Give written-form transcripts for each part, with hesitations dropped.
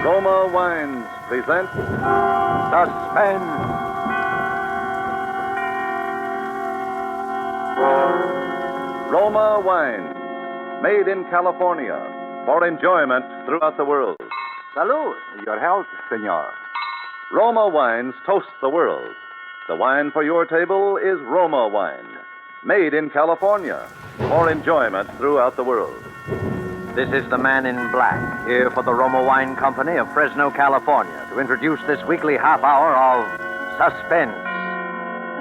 Roma Wines present Suspense. Roma Wines, made in California for enjoyment throughout the world. Salud. Your health, senor. Roma Wines toast the world. The wine for your table is Roma Wine, made in California for enjoyment throughout the world. This is the Man in Black, here for the Roma Wine Company of Fresno, California, to introduce this weekly half hour of Suspense.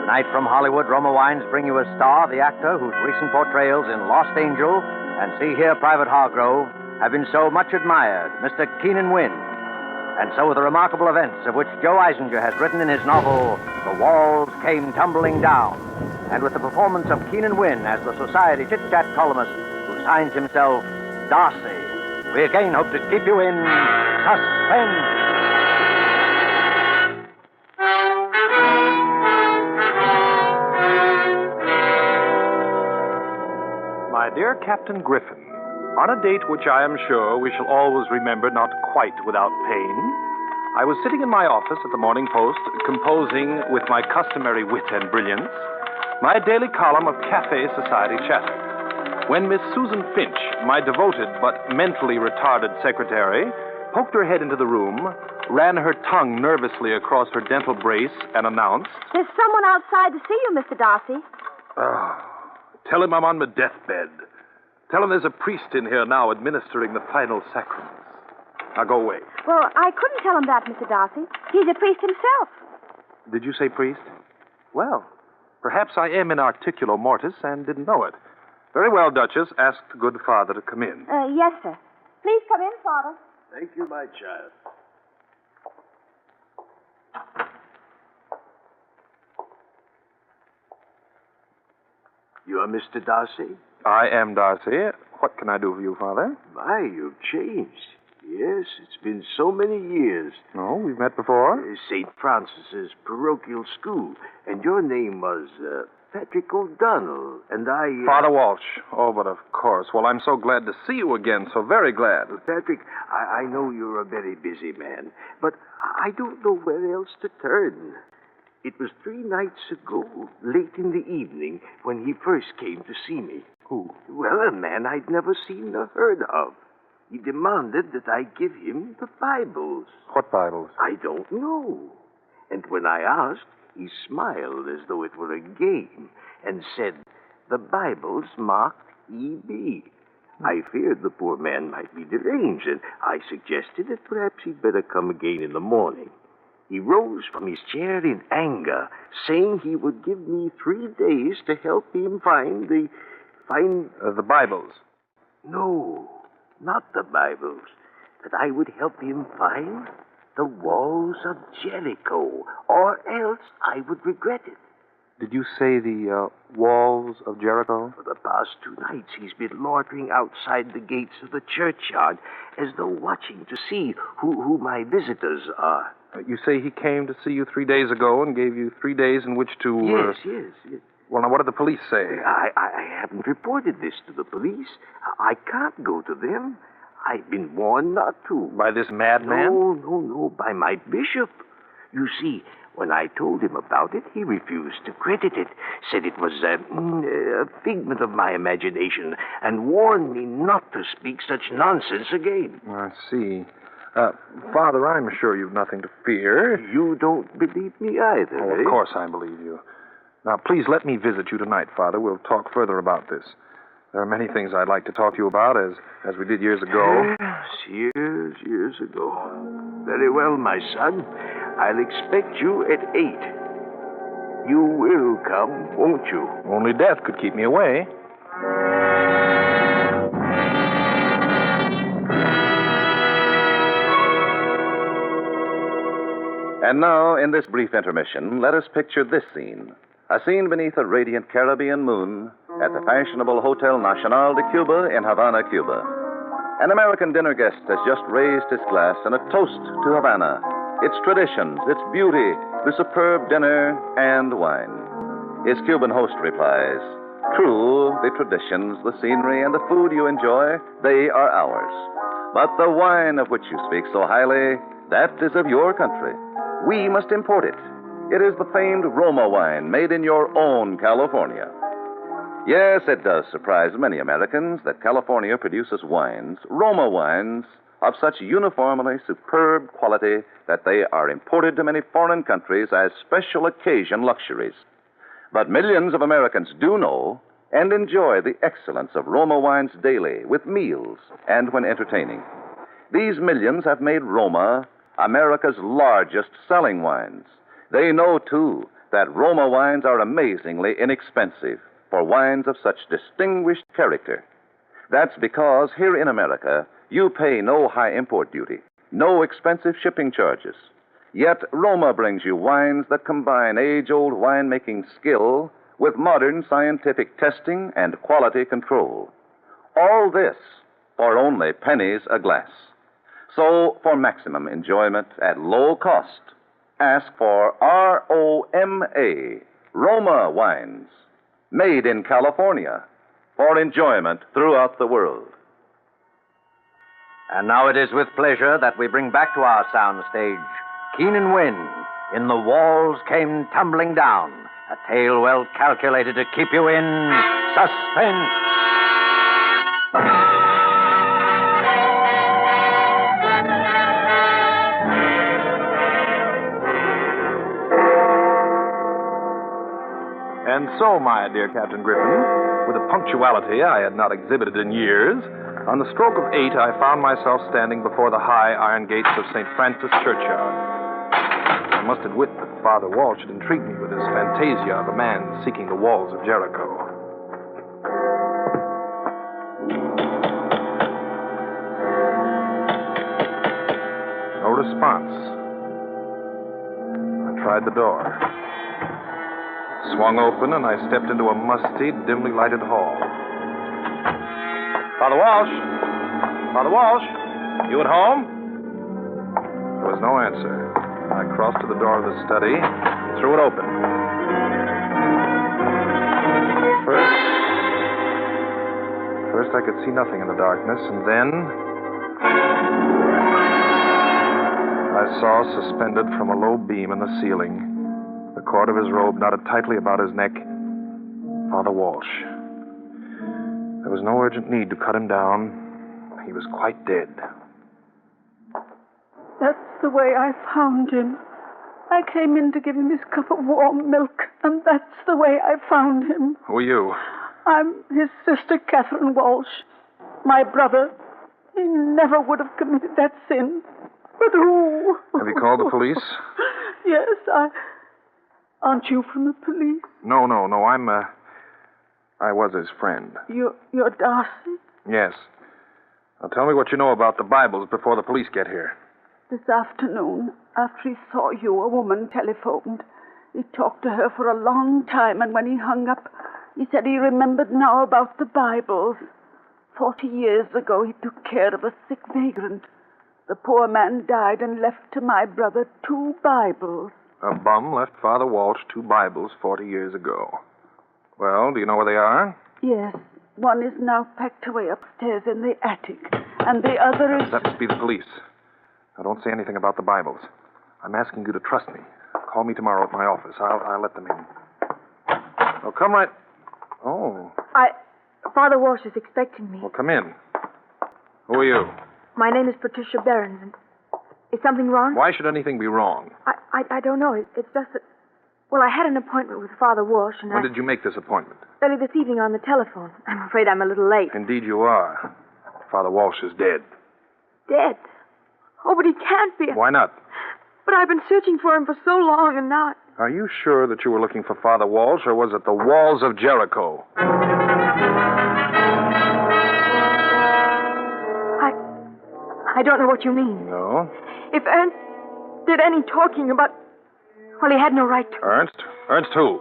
Tonight from Hollywood, Roma Wines bring you a star, the actor whose recent portrayals in Lost Angel and See Here, Private Hargrove have been so much admired, Mr. Keenan Wynn. And so with the remarkable events of which Joe Eisinger has written in his novel, The Walls Came Tumbling Down, and with the performance of Keenan Wynn as the Society chit-chat columnist who signs himself Darcy, we again hope to keep you in suspense. My dear Captain Griffin, on a date which I am sure we shall always remember not quite without pain, I was sitting in my office at the Morning Post, composing, with my customary wit and brilliance, my daily column of Cafe Society chatter, when Miss Susan Finch, my devoted but mentally retarded secretary, poked her head into the room, ran her tongue nervously across her dental brace, and announced, "There's someone outside to see you, Mr. Darcy." Tell him I'm on my deathbed. Tell him there's a priest in here now administering the final sacraments. Now go away. Well, I couldn't tell him that, Mr. Darcy. He's a priest himself. Did you say priest? Well, perhaps I am in articulo mortis and didn't know it. Very well, Duchess. Ask the good father to come in. Yes, sir. Please come in, Father. Thank you, my child. You are Mr. Darcy? I am Darcy. What can I do for you, Father? My, you've changed. Yes, it's been so many years. No, we've met before. St. Francis's parochial school. And your name was Patrick O'Donnell. And I... Father Walsh. Oh, but of course. Well, I'm so glad to see you again. So very glad. Patrick, I know you're a very busy man, but I don't know where else to turn. It was 3 nights ago, late in the evening, when he first came to see me. Who? Well, a man I'd never seen or heard of. He demanded that I give him the Bibles. What Bibles? I don't know. And when I asked, he smiled as though it were a game and said, the Bibles marked E.B. I feared the poor man might be deranged, and I suggested that perhaps he'd better come again in the morning. He rose from his chair in anger, saying he would give me 3 days to help him find the Bibles. No, not the Bibles. That I would help him find the walls of Jericho, or else I would regret it. Did you say the walls of Jericho? For the past 2 nights, he's been loitering outside the gates of the churchyard, as though watching to see who my visitors are. You say he came to see you 3 days ago and gave you 3 days in which to... Yes. Well, now, what did the police say? I haven't reported this to the police. I can't go to them. I've been warned not to. By this madman? No, by my bishop. You see, when I told him about it, he refused to credit it, said it was a figment of my imagination, and warned me not to speak such nonsense again. I see. Father, I'm sure you've nothing to fear. You don't believe me either, Oh, of course I believe you. Now, please let me visit you tonight, Father. We'll talk further about this. There are many things I'd like to talk to you about, as we did years ago. Yes, years ago. Very well, my son. I'll expect you at 8. You will come, won't you? Only death could keep me away. And now, in this brief intermission, let us picture this scene. A scene beneath a radiant Caribbean moon at the fashionable Hotel Nacional de Cuba in Havana, Cuba. An American dinner guest has just raised his glass in a toast to Havana, its traditions, its beauty, the superb dinner and wine. His Cuban host replies, "True, the traditions, the scenery, and the food you enjoy, they are ours. But the wine of which you speak so highly, that is of your country. We must import it. It is the famed Roma wine made in your own California. Yes, it does surprise many Americans that California produces wines, Roma wines, of such uniformly superb quality that they are imported to many foreign countries as special occasion luxuries. But millions of Americans do know and enjoy the excellence of Roma wines daily with meals and when entertaining. These millions have made Roma America's largest selling wines. They know, too, that Roma wines are amazingly inexpensive for wines of such distinguished character. That's because here in America, you pay no high import duty, no expensive shipping charges. Yet Roma brings you wines that combine age-old winemaking skill with modern scientific testing and quality control. All this for only pennies a glass. So, for maximum enjoyment at low cost, ask for ROMA, Roma wines, made in California, for enjoyment throughout the world. And now it is with pleasure that we bring back to our soundstage Keenan Wynn in The Walls Came Tumbling Down, a tale well calculated to keep you in suspense. And so, my dear Captain Griffin, with a punctuality I had not exhibited in years, on the stroke of 8, I found myself standing before the high iron gates of St. Francis Churchyard. I must admit that Father Walsh had intrigued me with his fantasia of a man seeking the walls of Jericho. No response. I tried the door. It swung open, and I stepped into a musty, dimly lighted hall. Father Walsh! Father Walsh! You at home? There was no answer. I crossed to the door of the study and threw it open. First I could see nothing in the darkness, and then I saw suspended from a low beam in the ceiling, the cord of his robe knotted tightly about his neck, Father Walsh. There was no urgent need to cut him down. He was quite dead. That's the way I found him. I came in to give him his cup of warm milk, and that's the way I found him. Who are you? I'm his sister, Catherine Walsh. My brother, he never would have committed that sin. But who? Have you called the police? Yes, Aren't you from the police? No. I was his friend. You're Darcy? Yes. Now tell me what you know about the Bibles before the police get here. This afternoon, after he saw you, a woman telephoned. He talked to her for a long time, and when he hung up, he said he remembered now about the Bibles. 40 years ago, he took care of a sick vagrant. The poor man died and left to my brother 2 Bibles. A bum left Father Walsh 2 Bibles 40 years ago. Well, do you know where they are? Yes. One is now packed away upstairs in the attic, and the other is... That must be the police. Now, don't say anything about the Bibles. I'm asking you to trust me. Call me tomorrow at my office. I'll let them in. Oh, come right... Oh. Father Walsh is expecting me. Well, come in. Who are you? My name is Patricia Behrens, and is something wrong? Why should anything be wrong? I don't know. It's just that... Well, I had an appointment with Father Walsh, and When did you make this appointment? early this evening on the telephone. I'm afraid I'm a little late. Indeed you are. Father Walsh is dead. Dead? Oh, but he can't be. Why not? But I've been searching for him for so long, and now... Are you sure that you were looking for Father Walsh, or was it the walls of Jericho? I don't know what you mean. No? If Ernst did any talking about... Well, he had no right to. Ernst? Ernst who?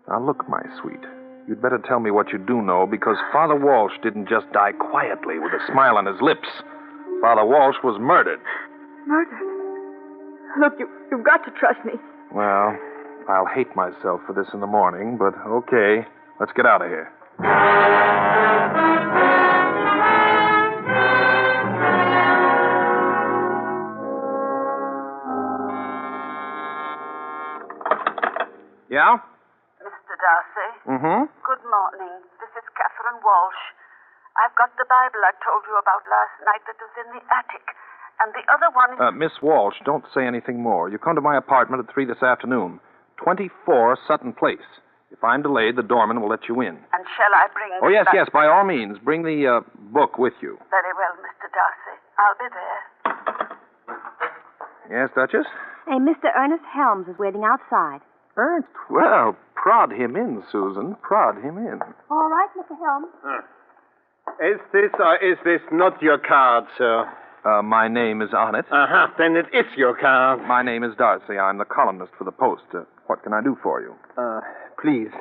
Now, look, my sweet. You'd better tell me what you do know, because Father Walsh didn't just die quietly with a smile on his lips. Father Walsh was murdered. Murdered? Look, you've got to trust me. Well, I'll hate myself for this in the morning, but okay. Let's get out of here. Yeah? Mr. Darcy. Mm-hmm. Good morning. This is Catherine Walsh. I've got the Bible I told you about last night that was in the attic. And the other one is... Miss Walsh, don't say anything more. You come to my apartment at 3 this afternoon. 24 Sutton Place. If I'm delayed, the doorman will let you in. And shall I bring... Oh, yes, yes, by all means. Bring the book with you. Very well, Mr. Darcy. I'll be there. Yes, Duchess? Hey, Mr. Ernest Helms is waiting outside. Ernst? Well, prod him in, Susan. Prod him in. All right, Mr. Helms. Is this or is this not your card, sir? My name is on it. Uh-huh. Then it is your card. My name is Darcy. I'm the columnist for the Post. What can I do for you? Please.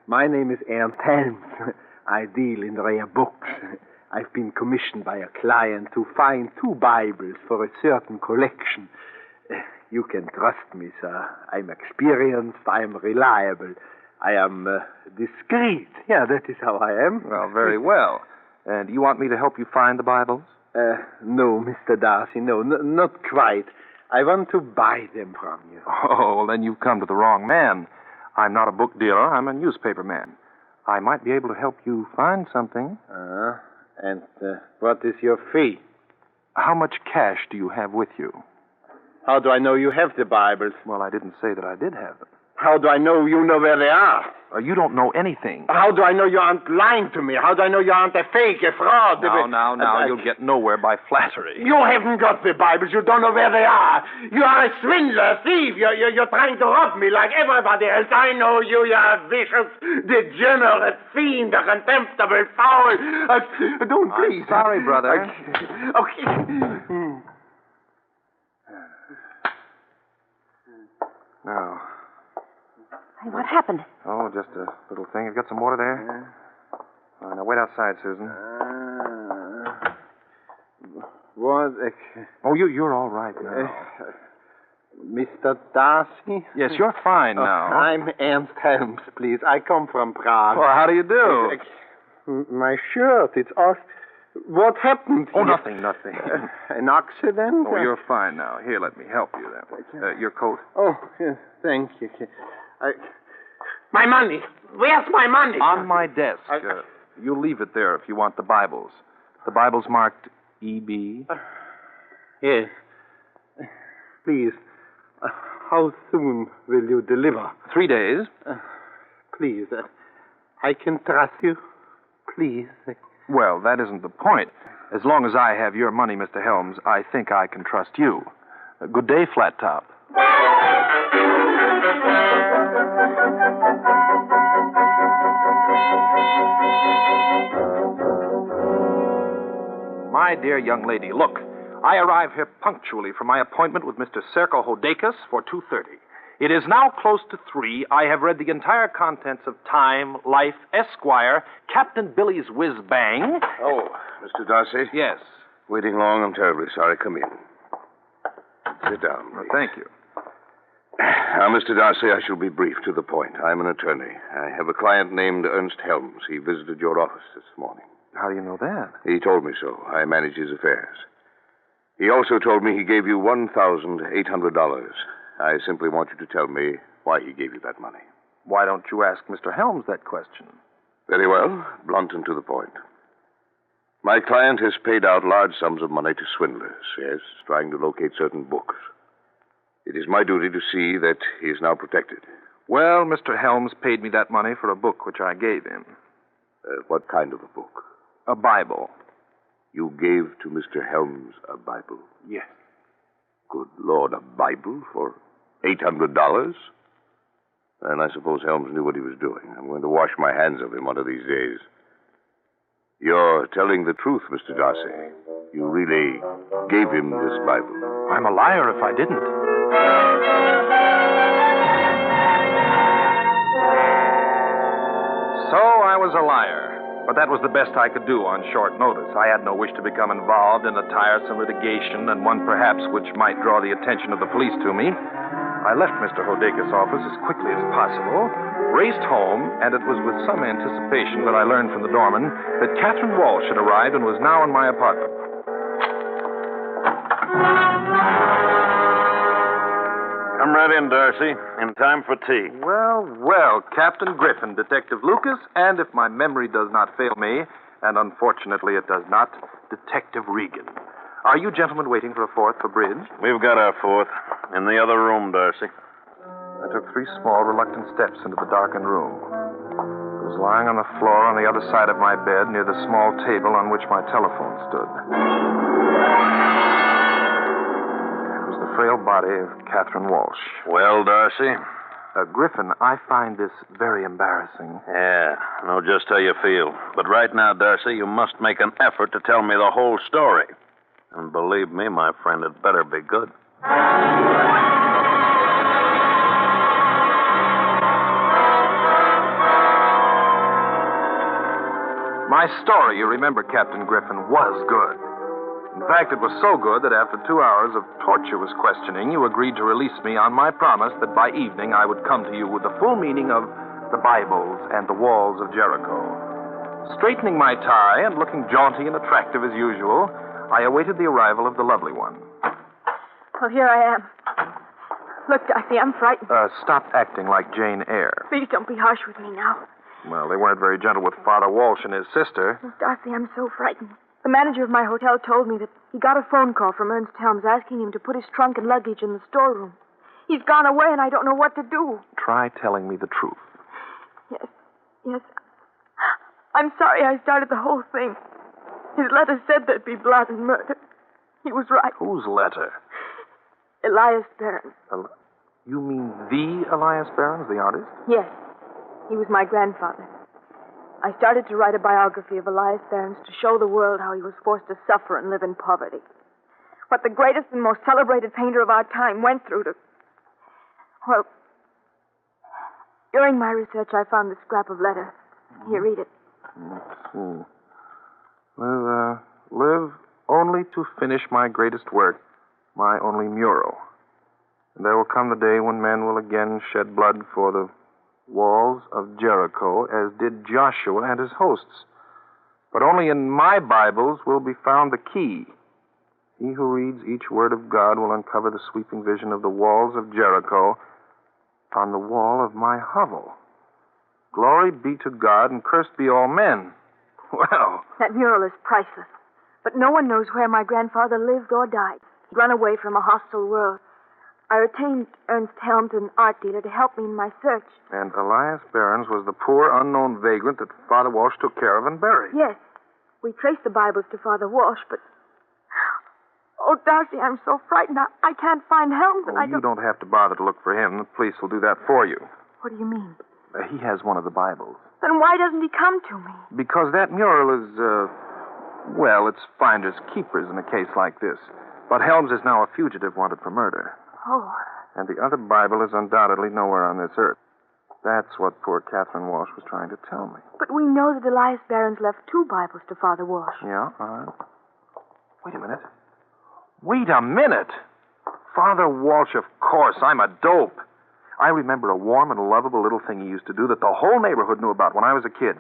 My name is Ernst Helms. I deal in rare books. I've been commissioned by a client to find 2 Bibles for a certain collection. You can trust me, sir. I'm experienced. I'm reliable. I am discreet. Yeah, that is how I am. Well, very well. And you want me to help you find the Bibles? No, Mr. Darcy, no, not quite. I want to buy them from you. Oh, well, then you've come to the wrong man. I'm not a book dealer. I'm a newspaper man. I might be able to help you find something. And what is your fee? How much cash do you have with you? How do I know you have the Bibles? Well, I didn't say that I did have them. How do I know you know where they are? You don't know anything. How do I know you aren't lying to me? How do I know you aren't a fake, a fraud? Now, you'll get nowhere by flattery. You haven't got the Bibles. You don't know where they are. You are a swindler, a thief. You're trying to rob me like everybody else. I know you. You're a vicious, degenerate fiend, a contemptible foul. Don't please. I'm sorry, brother. Okay. Now. Hey, what happened? Oh, just a little thing. Have you got some water there? Now, wait outside, Susan. What? Oh, you're all right now. Mr. Darcy? Yes, you're fine now. I'm Ernst Helms, please. I come from Prague. Well, how do you do? My shirt, it's all... What happened? Oh, nothing. An accident? Oh, you're fine now. Here, let me help you then. Your coat? Oh, yes, thank you. My money. Where's my money? On my desk. You'll leave it there if you want the Bibles. The Bible's marked E.B. Yes. Please, how soon will you deliver? 3 days. Please, I can trust you. Please. Well, that isn't the point. As long as I have your money, Mr. Helms, I think I can trust you. Good day, Flat Top. My dear young lady, look. I arrive here punctually for my appointment with Mr. Serko Hodakis for 2:30. It is now close to 3. I have read the entire contents of Time, Life, Esquire, Captain Billy's Whiz Bang. Oh, Mr. Darcy? Yes. Waiting long. I'm terribly sorry. Come in. Sit down. Well, thank you. Now, Mr. Darcy, I shall be brief to the point. I'm an attorney. I have a client named Ernst Helms. He visited your office this morning. How do you know that? He told me so. I manage his affairs. He also told me he gave you $1,800. I simply want you to tell me why he gave you that money. Why don't you ask Mr. Helms that question? Very well. Blunt and to the point. My client has paid out large sums of money to swindlers, yes, trying to locate certain books. It is my duty to see that he is now protected. Well, Mr. Helms paid me that money for a book which I gave him. What kind of a book? A Bible. You gave to Mr. Helms a Bible? Yes. Good Lord, a Bible for $800? And I suppose Helms knew what he was doing. I'm going to wash my hands of him one of these days. You're telling the truth, Mr. Darcy. You really gave him this Bible. I'm a liar if I didn't. So I was a liar. But that was the best I could do on short notice. I had no wish to become involved in a tiresome litigation, and one perhaps which might draw the attention of the police to me. I left Mr. Hodakis' office as quickly as possible, raced home, and it was with some anticipation that I learned from the doorman that Catherine Walsh had arrived and was now in my apartment. Come I'm right in, Darcy. In time for tea. Well, well, Captain Griffin, Detective Lucas, and if my memory does not fail me, and unfortunately it does not, Detective Regan. Are you gentlemen waiting for a fourth for bridge? We've got our fourth. In the other room, Darcy. I took 3 small, reluctant steps into the darkened room. I was lying on the floor on the other side of my bed near the small table on which my telephone stood. It was the frail body of Catherine Walsh. Well, Darcy? Griffin, I find this very embarrassing. Yeah, I know just how you feel. But right now, Darcy, you must make an effort to tell me the whole story. And believe me, my friend, it better be good. My story, you remember, Captain Griffin, was good. In fact, it was so good that after 2 hours of tortuous questioning, you agreed to release me on my promise that by evening I would come to you with the full meaning of the Bibles and the walls of Jericho. Straightening my tie and looking jaunty and attractive as usual, I awaited the arrival of the lovely one. Well, here I am. Look, Darcy, I'm frightened. Stop acting like Jane Eyre. Please don't be harsh with me now. Well, they weren't very gentle with Father Walsh and his sister. Oh, Darcy, I'm so frightened. The manager of my hotel told me that he got a phone call from Ernst Helms asking him to put his trunk and luggage in the storeroom. He's gone away, and I don't know what to do. Try telling me the truth. Yes. I'm sorry I started the whole thing. His letter said there'd be blood and murder. He was right. Whose letter? Elias Barron's. You mean the Elias Barron's, the artist? Yes. He was my grandfather. I started to write a biography of Elias Barron's to show the world how he was forced to suffer and live in poverty. What the greatest and most celebrated painter of our time went through to... Well, during my research, I found this scrap of letter. Here, read it. Live only to finish my greatest work, my only mural. And there will come the day when men will again shed blood for the walls of Jericho, as did Joshua and his hosts. But only in my Bibles will be found the key. He who reads each word of God will uncover the sweeping vision of the walls of Jericho on the wall of my hovel. Glory be to God, and cursed be all men. Well... That mural is priceless. But no one knows where my grandfather lived or died. He'd run away from a hostile world. I retained Ernst Helms, an art dealer, to help me in my search. And Elias Barron's was the poor, unknown vagrant that Father Walsh took care of and buried. Yes. We traced the Bibles to Father Walsh, but... Oh, Darcy, I'm so frightened. I can't find Helms, and You don't have to bother to look for him. The police will do that for you. What do you mean? He has one of the Bibles. Then why doesn't he come to me? Because that mural is, well, it's finders keepers in a case like this. But Helms is now a fugitive wanted for murder. Oh. And the other Bible is undoubtedly nowhere on this earth. That's what poor Catherine Walsh was trying to tell me. But we know that Elias Barron's left 2 Bibles to Father Walsh. Yeah, all right. Wait a minute. Wait a minute! Father Walsh, of course. I'm a dope. I remember a warm and lovable little thing he used to do that the whole neighborhood knew about when I was a kid.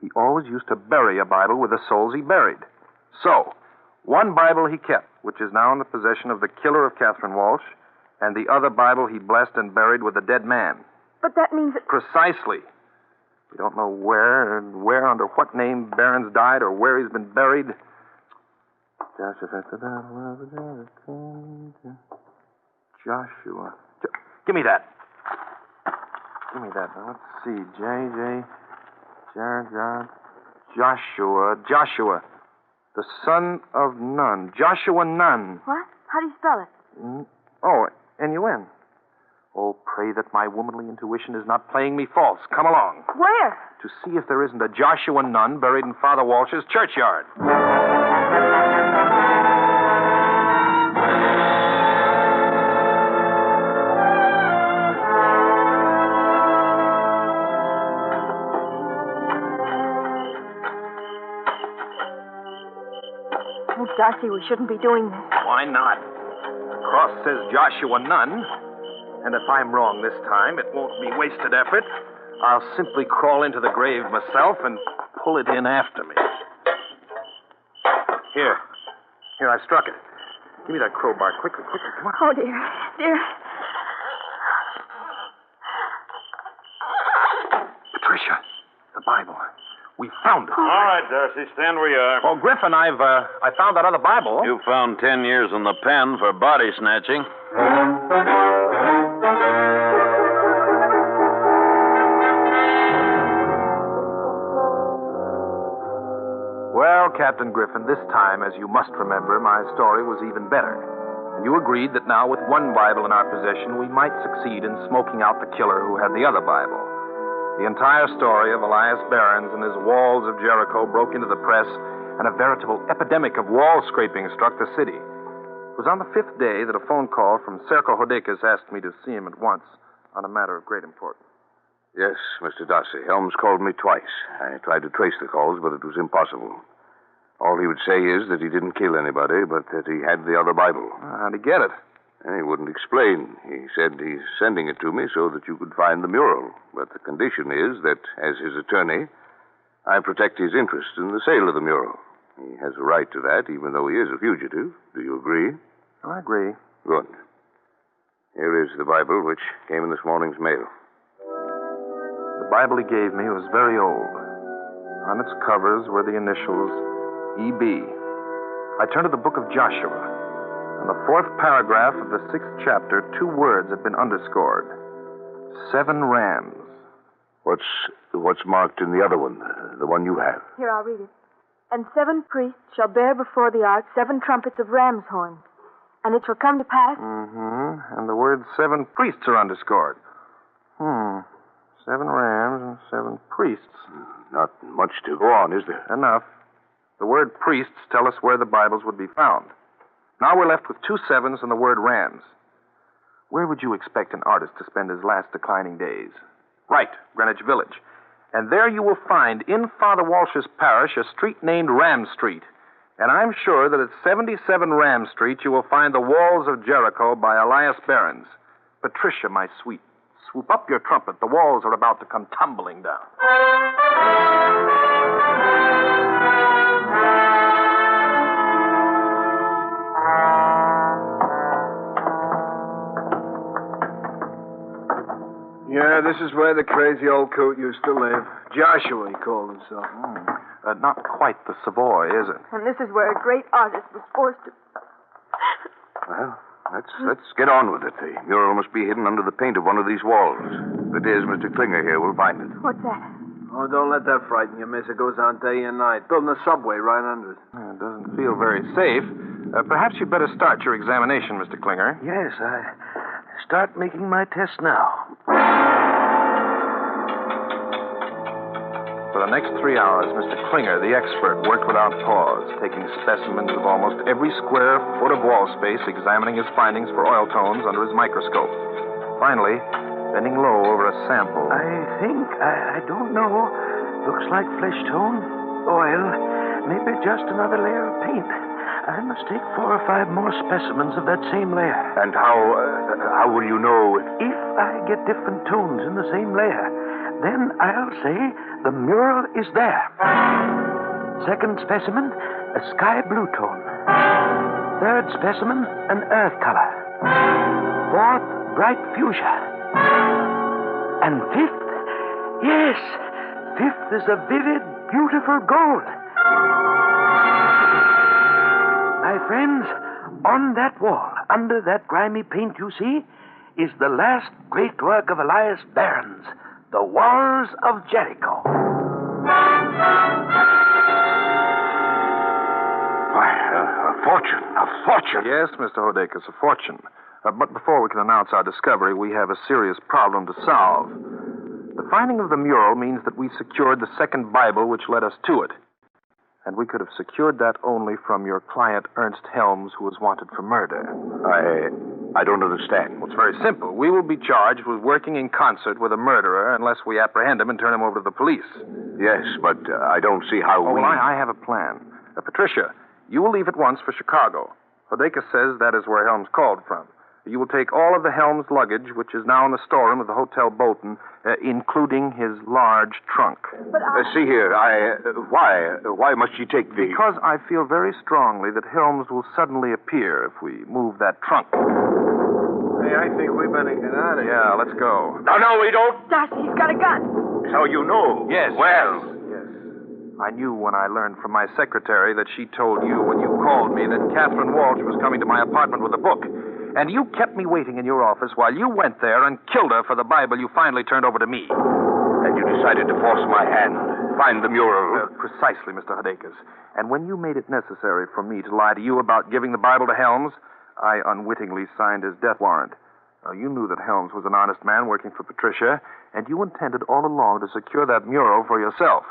He always used to bury a Bible with the souls he buried. So, one Bible he kept, which is now in the possession of the killer of Catherine Walsh, and the other Bible he blessed and buried with a dead man. But that means that... Precisely. We don't know where, under what name Barron's died, or where he's been buried. Joshua. Give me that. Give me that. Now, let's see. Joshua. The son of Nun. Joshua Nun. What? How do you spell it? Oh, N-U-N. Oh, pray that my womanly intuition is not playing me false. Come along. Where? To see if there isn't a Joshua Nun buried in Father Walsh's churchyard. Oh, Darcy, we shouldn't be doing this. Why not? The cross says Joshua Nun. And if I'm wrong this time, it won't be wasted effort. I'll simply crawl into the grave myself and pull it in after me. Here, I struck it. Give me that crowbar. Quickly, come on. Oh, dear. Bible. We found it. All right, Darcy, stand where you are. Oh, Griffin, I found that other Bible. You found 10 years in the pen for body snatching. Well, Captain Griffin, this time, as you must remember, my story was even better. And you agreed that now, with one Bible in our possession, we might succeed in smoking out the killer who had the other Bible. The entire story of Elias Behrens and his walls of Jericho broke into the press, and a veritable epidemic of wall scraping struck the city. It was on the 5th day that a phone call from Serko Hodekas asked me to see him at once on a matter of great importance. Yes, Mr. Darcy. Helms called me twice. I tried to trace the calls, but it was impossible. All he would say is that he didn't kill anybody, but that he had the other Bible. How'd he get it? And he wouldn't explain. He said he's sending it to me so that you could find the mural. But the condition is that, as his attorney, I protect his interest in the sale of the mural. He has a right to that, even though he is a fugitive. Do you agree? I agree. Good. Here is the Bible, which came in this morning's mail. The Bible he gave me was very old. On its covers were the initials E.B. I turned to the book of Joshua. In the 4th paragraph of the 6th chapter, 2 words had been underscored. 7 rams. What's marked in the other one, the one you have? Here, I'll read it. And 7 priests shall bear before the ark 7 trumpets of ram's horns. And it shall come to pass... Mm-hmm. And the words 7 priests are underscored. 7 rams and 7 priests. Not much to go on, is there? Enough. The word priests tell us where the Bibles would be found. Now we're left with 2 sevens and the word rams. Where would you expect an artist to spend his last declining days? Right, Greenwich Village. And there you will find, in Father Walsh's parish, a street named Ram Street. And I'm sure that at 77 Ram Street you will find The Walls of Jericho by Elias Behrens. Patricia, my sweet, swoop up your trumpet. The walls are about to come tumbling down. Yeah, this is where the crazy old coot used to live. Joshua, he called himself. Not quite the Savoy, is it? And this is where a great artist was forced to... Well, let's get on with it. The mural must be hidden under the paint of one of these walls. If it is, Mr. Klinger here will find it. What's that? Oh, don't let that frighten you, miss. It goes on day and night. Building a subway right under it. It doesn't feel very safe. Perhaps you'd better start your examination, Mr. Klinger. Yes, I start making my test now. For the next 3 hours, Mr. Klinger, the expert, worked without pause, taking specimens of almost every square foot of wall space, examining his findings for oil tones under his microscope. Finally, bending low over a sample. I don't know. Looks like flesh tone, oil, maybe just another layer of paint. I must take 4 or 5 more specimens of that same layer. And how will you know If I get different tones in the same layer, then I'll say the mural is there. Second specimen, a sky blue tone. Third specimen, an earth color. Fourth, bright fuchsia. And fifth, yes, fifth is a vivid, beautiful gold. My friends, on that wall, under that grimy paint you see, is the last great work of Elias Behrens, The Walls of Jericho. Why, a fortune. A fortune. Yes, Mr. Hodekas, a fortune. But before we can announce our discovery, we have a serious problem to solve. The finding of the mural means that we secured the second Bible which led us to it. And we could have secured that only from your client, Ernst Helms, who was wanted for murder. I don't understand. Well, it's very simple. We will be charged with working in concert with a murderer unless we apprehend him and turn him over to the police. Yes, but I don't see how we... Well, I have a plan. Patricia, you will leave at once for Chicago. Hodekas says that is where Helms called from. You will take all of the Helms luggage, which is now in the storeroom of the Hotel Bolton, including his large trunk. But see here, why must you take the... Because I feel very strongly that Helms will suddenly appear if we move that trunk. Hey, I think we better get out of here. Yeah, let's go. No, we don't. Darcy, he's got a gun. So you know? Yes. Well, Yes. I knew when I learned from my secretary that she told you when you called me that Catherine Walsh was coming to my apartment with a book. And you kept me waiting in your office while you went there and killed her for the Bible you finally turned over to me. and you decided to force my hand. Find the mural. Precisely, Mr. Hidakis. And when you made it necessary for me to lie to you about giving the Bible to Helms, I unwittingly signed his death warrant. You knew that Helms was an honest man working for Patricia, and you intended all along to secure that mural for yourself.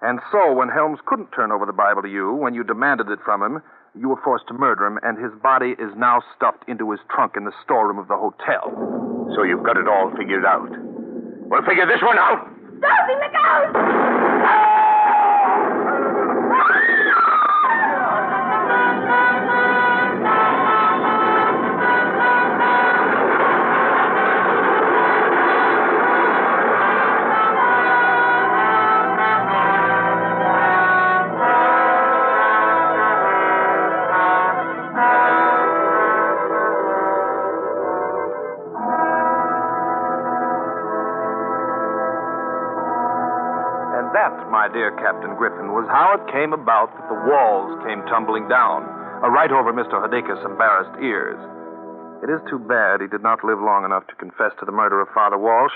And so, when Helms couldn't turn over the Bible to you, when you demanded it from him, you were forced to murder him, and his body is now stuffed into his trunk in the storeroom of the hotel. So you've got it all figured out. Well, figure this one out. Darcy, look out! And that, my dear Captain Griffin, was how it came about that the walls came tumbling down, right over Mr. Hidakis' embarrassed ears. It is too bad he did not live long enough to confess to the murder of Father Walsh,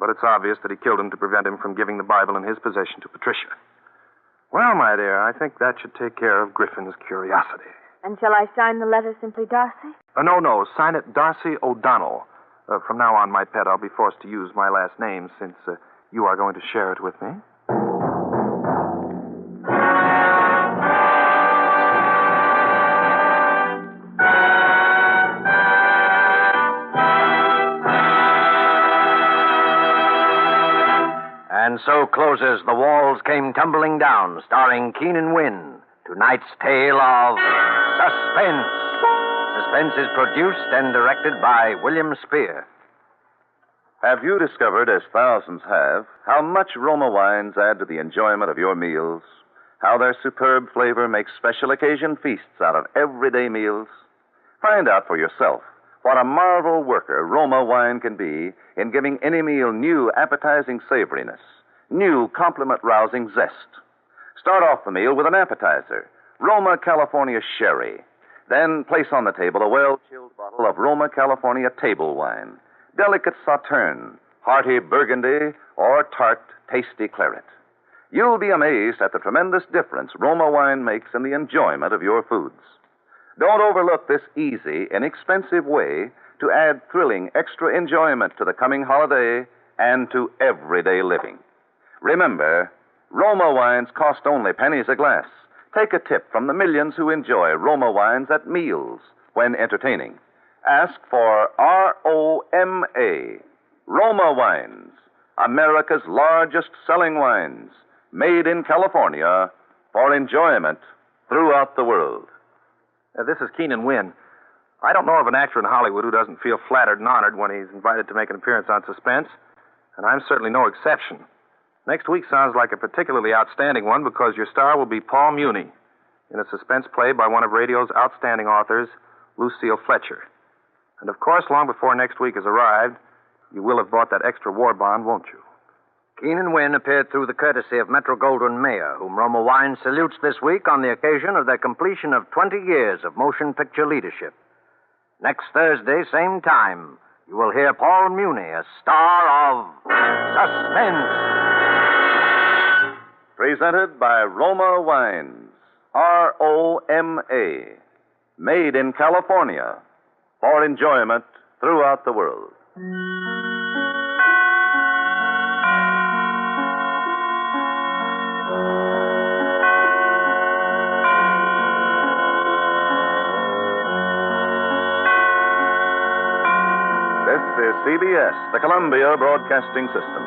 but it's obvious that he killed him to prevent him from giving the Bible in his possession to Patricia. Well, my dear, I think that should take care of Griffin's curiosity. And shall I sign the letter simply Darcy? No, sign it Darcy O'Donnell. From now on, my pet, I'll be forced to use my last name since you are going to share it with me. And so closes The Walls Came Tumbling Down, starring Keenan Wynn. Tonight's tale of Suspense. Suspense is produced and directed by William Spear. Have you discovered, as thousands have, how much Roma wines add to the enjoyment of your meals? How their superb flavor makes special occasion feasts out of everyday meals? Find out for yourself what a marvel worker Roma wine can be in giving any meal new appetizing savoriness, new compliment-rousing zest. Start off the meal with an appetizer, Roma California Sherry. Then place on the table a well-chilled bottle of Roma California table wine, delicate Sauterne, hearty Burgundy, or tart, tasty claret. You'll be amazed at the tremendous difference Roma wine makes in the enjoyment of your foods. Don't overlook this easy, inexpensive way to add thrilling extra enjoyment to the coming holiday and to everyday living. Remember, Roma wines cost only pennies a glass. Take a tip from the millions who enjoy Roma wines at meals when entertaining. Ask for R-O-M-A, Roma Wines, America's largest selling wines, made in California for enjoyment throughout the world. This is Keenan Wynn. I don't know of an actor in Hollywood who doesn't feel flattered and honored when he's invited to make an appearance on Suspense, and I'm certainly no exception. Next week sounds like a particularly outstanding one because your star will be Paul Muni in a suspense play by one of radio's outstanding authors, Lucille Fletcher. And of course, long before next week has arrived, you will have bought that extra war bond, won't you? Keenan Wynn appeared through the courtesy of Metro-Goldwyn-Mayer, whom Roma Wine salutes this week on the occasion of their completion of 20 years of motion picture leadership. Next Thursday, same time, you will hear Paul Muni, a star of Suspense. Presented by Roma Wines, R-O-M-A, made in California for enjoyment throughout the world. This is CBS, the Columbia Broadcasting System.